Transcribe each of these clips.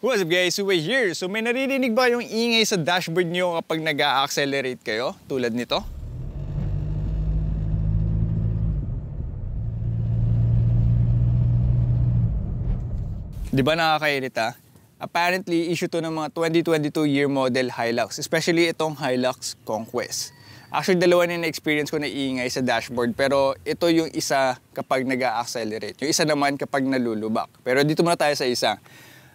What's up guys, Uwe here. So may naririnig ba yung ingay sa dashboard nyo kapag nag-a-accelerate kayo? Tulad nito? Di ba nakakairita? Apparently, issue to ng mga 2022 year model Hilux, especially itong Hilux Conquest. Actually, dalawa na na-experience ko na ingay sa dashboard, pero ito yung isa kapag nag-a-accelerate. Yung isa naman kapag nalulubak. Pero dito muna tayo sa isa.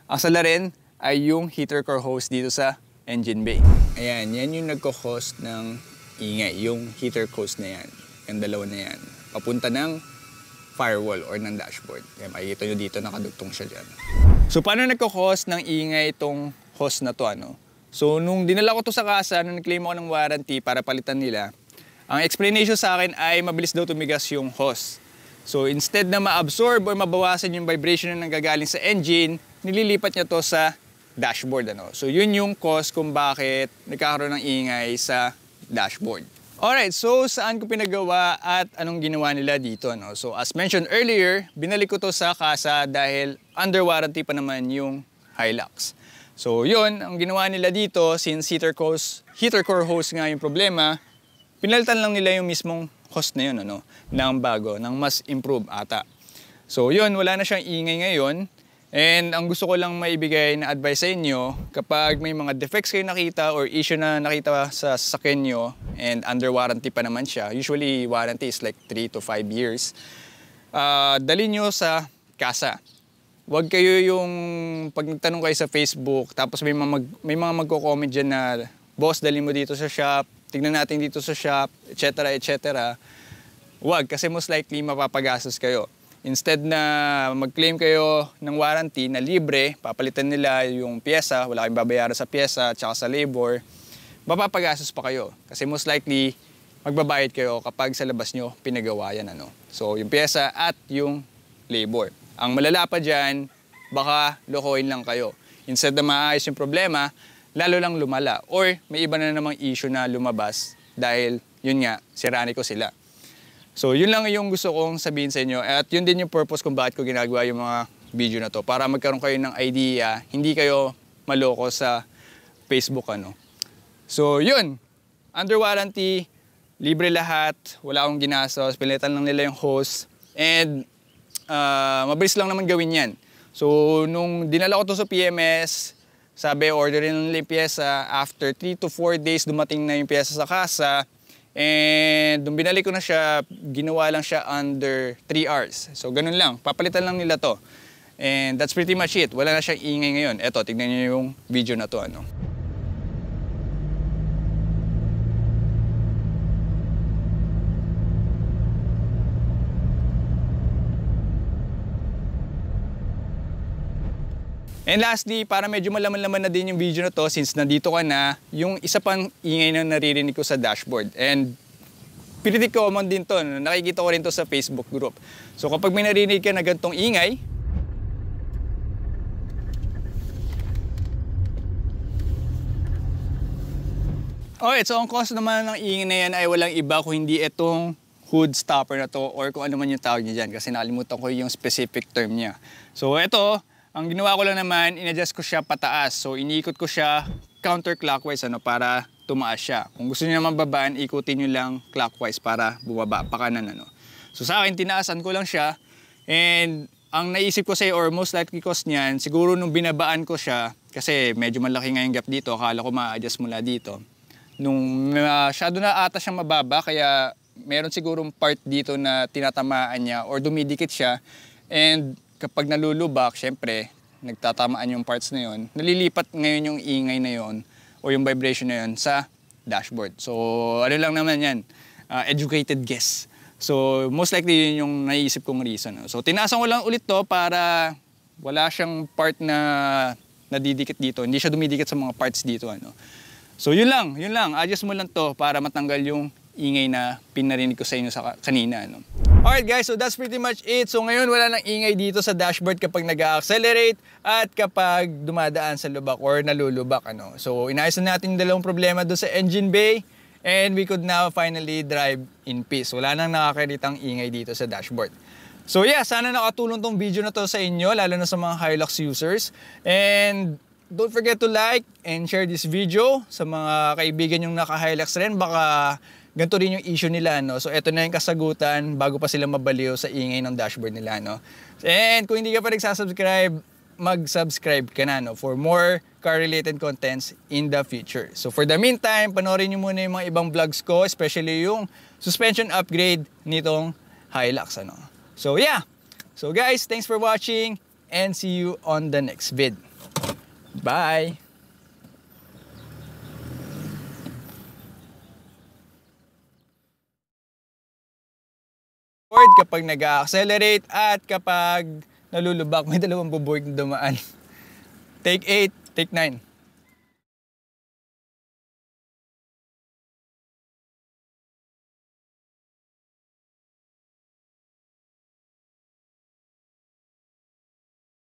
Ang salarin ay yung heater core hose dito sa engine bay. Ayan, yan yung nagko-cause ng ingay, yung heater hose na yan. Yung dalawa na yan. Papunta ng firewall or ng dashboard. Kaya makikita nyo dito, nakadugtong siya dyan. So, paano nagko-cause ng ingay itong hose na to, ano? So, nung dinala ko to sa kasa, nung nag-claim ako ng warranty para palitan nila, ang explanation sa akin ay mabilis daw tumigas yung hose. So, instead na ma-absorb or mabawasan yung vibration na nanggagaling sa engine, nililipat niya to sa dashboard, ano? So, yun yung cause kung bakit nagkakaroon ng ingay sa dashboard. Alright, so saan ko pinagawa at anong ginawa nila dito, ano? So, as mentioned earlier, binalik ko to sa kasa dahil under warranty pa naman yung Hilux. So, yun, ang ginawa nila dito, since heater core hose nga yung problema, pinalitan lang nila yung mismong hose na yun, ano? Ng bago, ng mas improve ata. So, yun, wala na siyang ingay ngayon. And ang gusto ko lang maibigay na advice sa inyo, kapag may mga defects kayo nakita or issue na nakita sa sasakyan nyo and under warranty pa naman siya, usually warranty is like 3 to 5 years, dalhin nyo sa kasa. Huwag kayo yung pag nagtanong kayo sa Facebook, tapos may mga magko-comment dyan na, boss, dalhin mo dito sa shop, tignan natin dito sa shop, etc. etc. Huwag, kasi most likely mapapagastos kayo. Instead na mag-claim kayo ng warranty na libre, papalitan nila yung pyesa, wala kayong babayaran sa pyesa at saka sa labor, mapapagastos pa kayo. Kasi most likely, magbabayad kayo kapag sa labas nyo pinagawa yan, ano? So, yung pyesa at yung labor. Ang malala pa dyan, baka lokohin lang kayo. Instead na maayos yung problema, lalo lang lumala. Or may iba na namang issue na lumabas dahil, yun nga, sirani ko sila. So, yun lang yung gusto kong sabihin sa inyo. At yun din yung purpose kung bakit ko ginagawa yung mga video na to. Para magkaroon kayo ng idea, hindi kayo maloko sa Facebook, ano. So, yun. Under warranty, libre lahat. Wala akong ginastos. Pilitan lang nila yung hose. And, mabilis lang naman gawin yan. So, nung dinala ko to sa PMS, sabi, orderin nila yung pyesa. After 3 to 4 days, dumating na yung pyesa sa kasa. And nung binalik ko na siya, ginawa lang siya under 3 hours. So, ganun lang. Papalitan lang nila to. And that's pretty much it. Wala na siyang ingay ngayon. Eto, tignan niyo yung video na to, ano. And lastly, para medyo malaman-laman na din yung video na to, since nandito ka na, yung isa pang ingay na naririnig ko sa dashboard. And pretty common din to, nakikita ko rin to sa Facebook group. So kapag may narinig ka na ganitong ingay, alright, so ang cause naman ng ingay na yan ay walang iba kung hindi itong hood stopper na to or kung ano man yung tawag niya dyan kasi nakalimutan ko yung specific term niya. So ito, ang ginawa ko lang naman, in-adjust ko siya pataas. So, iniikot ko siya counterclockwise, ano, para tumaas siya. Kung gusto niyo naman babaan, ikutin niyo lang clockwise para bumaba pa kanan, ano. So, sa akin, tinaasan ko lang siya. And ang naisip ko sa'yo, or most likely cause niyan, siguro nung binabaan ko siya, kasi medyo malaki nga yung gap dito, akala ko ma-adjust mula dito. Nung masyado na ata siyang mababa, kaya meron sigurong part dito na tinatamaan niya or dumidikit siya. And kapag nalulubak, syempre, nagtatamaan yung parts na yun, nalilipat ngayon yung ingay na yun o yung vibration na yun sa dashboard. So, ano lang naman yan, educated guess. So, most likely yun yung naisip kong reason. So, tinaasan ko lang ulit to para wala siyang part na nadidikit dito. Hindi siya dumidikit sa mga parts dito, ano. So, yun lang. Adjust mo lang to para matanggal yung ingay na pinarinig ko sa inyo kanina, ano. Alright guys, so that's pretty much it. So ngayon wala nang ingay dito sa dashboard kapag nag-accelerate at kapag dumadaan sa lubak or nalulubak, ano. So inayos na natin yung dalawang problema doon sa engine bay and we could now finally drive in peace. Wala nang nakakaritang ingay dito sa dashboard. So yeah, sana nakatulong tong video na to sa inyo, lalo na sa mga Hilux users. And don't forget to like and share this video sa mga kaibigan yung naka-Hilux rin. Baka ganito rin yung issue nila, no? So eto na yung kasagutan bago pa sila mabaliw sa ingay ng dashboard nila, no? And kung hindi ka pa nagsasubscribe, mag-subscribe ka na, no? For more car-related contents in the future. So for the meantime, panoorin nyo muna yung mga ibang vlogs ko, especially yung suspension upgrade nitong Hilux, ano? So yeah, so guys, thanks for watching and see you on the next vid. Bye! Kapag nag-accelerate at kapag nalulubak, may dalawang bubuig na dumaan. Take 8, take 9.